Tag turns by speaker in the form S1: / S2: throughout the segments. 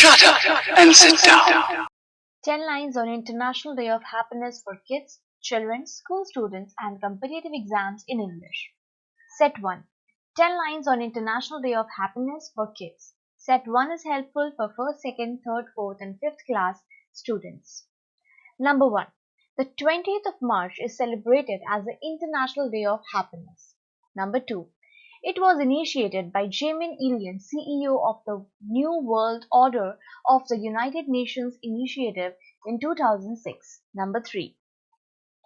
S1: Shut up and sit down.
S2: 10 lines on International Day of Happiness for kids, children, school students, and competitive exams in English. Set 1. 10 lines on International Day of Happiness for kids. Set 1 is helpful for 1st, 2nd, 3rd, 4th, and 5th class students. Number 1. The 20th of March is celebrated as the International Day of Happiness. Number 2. It was initiated by Jayme Illien, CEO of the New World Order of the United Nations Initiative in 2006. Number 3.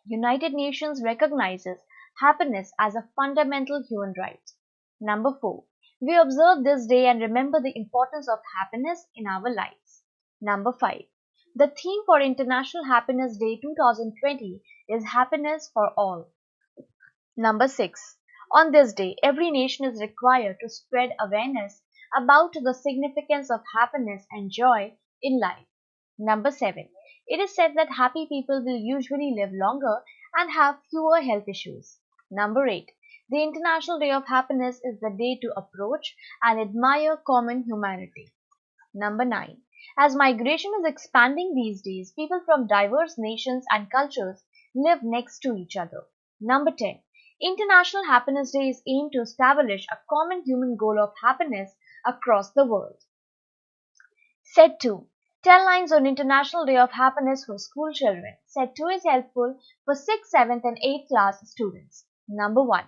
S2: United Nations recognizes happiness as a fundamental human right. Number 4. We observe this day and remember the importance of happiness in our lives. Number 5. The theme for International Happiness Day 2020 is Happiness for All. Number 6. On this day, every nation is required to spread awareness about the significance of happiness and joy in life. Number 7. It is said that happy people will usually live longer and have fewer health issues. Number 8. The International Day of Happiness is the day to approach and admire common humanity. Number 9. As migration is expanding these days, people from diverse nations and cultures live next to each other. Number 10. International Happiness Day is aimed to establish a common human goal of happiness across the world. Set 2. 10 lines on International Day of Happiness for school children. Set 2 is helpful for 6th, 7th, and 8th class students. Number 1.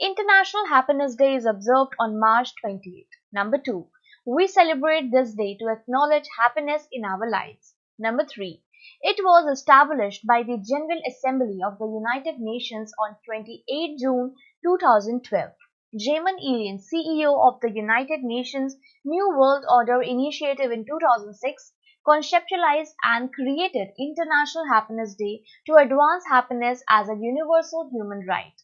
S2: International Happiness Day is observed on March 28th. Number 2. We celebrate this day to acknowledge happiness in our lives. Number 3. It was established by the General Assembly of the United Nations on 28 June 2012. Jayme Illien, CEO of the United Nations New World Order Initiative in 2006, conceptualized and created International Happiness Day to advance happiness as a universal human right.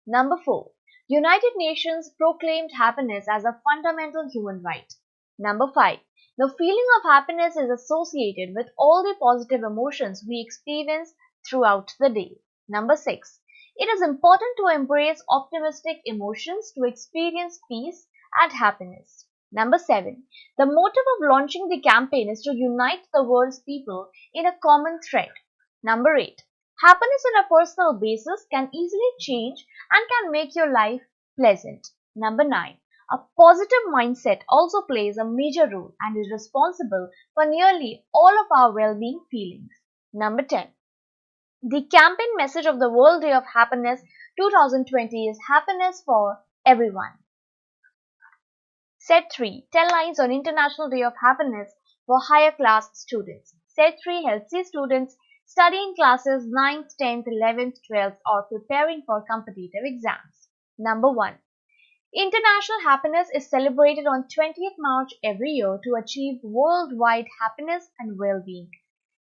S2: Number 4. United Nations proclaimed happiness as a fundamental human right. Number 5. The feeling of happiness is associated with all the positive emotions we experience throughout the day. Number 6. It is important to embrace optimistic emotions to experience peace and happiness. Number 7. The motive of launching the campaign is to unite the world's people in a common thread. Number 8. Happiness on a personal basis can easily change and can make your life pleasant. Number 9. A positive mindset also plays a major role and is responsible for nearly all of our well-being feelings. Number 10. The campaign message of the World Day of Happiness 2020 is Happiness for Everyone. Set 3. 10 lines on International Day of Happiness for higher class students. Set 3 helps the students study in classes 9th, 10th, 11th, 12th or preparing for competitive exams. Number 1. International Happiness is celebrated on 20th March every year to achieve worldwide happiness and well-being.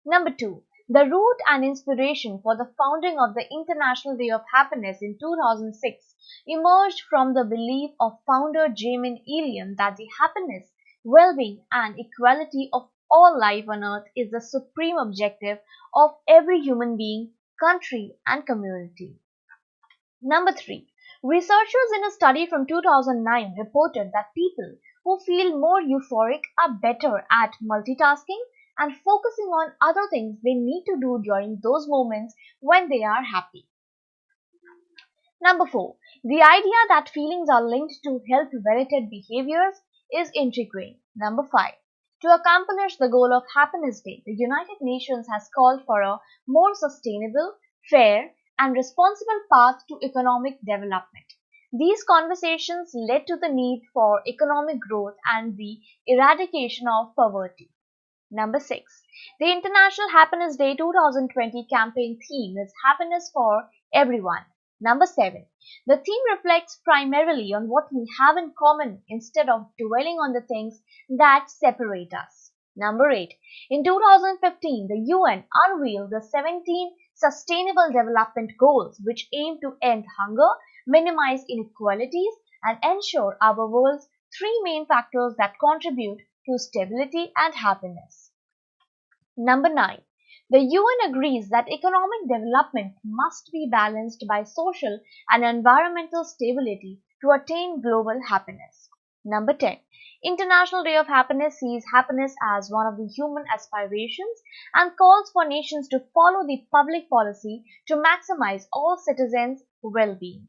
S2: Number 2. The root and inspiration for the founding of the International Day of Happiness in 2006 emerged from the belief of founder Jayme Illien that the happiness, well-being, and equality of all life on earth is the supreme objective of every human being, country, and community. Number 3. Researchers in a study from 2009 reported that people who feel more euphoric are better at multitasking and focusing on other things they need to do during those moments when they are happy. Number 4. The idea that feelings are linked to health-related behaviors is intriguing. Number 5. To accomplish the goal of Happiness Day, the United Nations has called for a more sustainable, fair, and responsible path to economic development. These conversations led to the need for economic growth and the eradication of poverty. Number 6. The International Happiness Day 2020 campaign theme is Happiness for Everyone. Number 7. The theme reflects primarily on what we have in common instead of dwelling on the things that separate us. Number 8. In 2015, the UN unveiled the 17 Sustainable Development Goals, which aim to end hunger, minimize inequalities, and ensure our world's three main factors that contribute to stability and happiness. Number 9. The UN agrees that economic development must be balanced by social and environmental stability to attain global happiness. Number 10. International Day of Happiness sees happiness as one of the human aspirations and calls for nations to follow the public policy to maximize all citizens' well-being.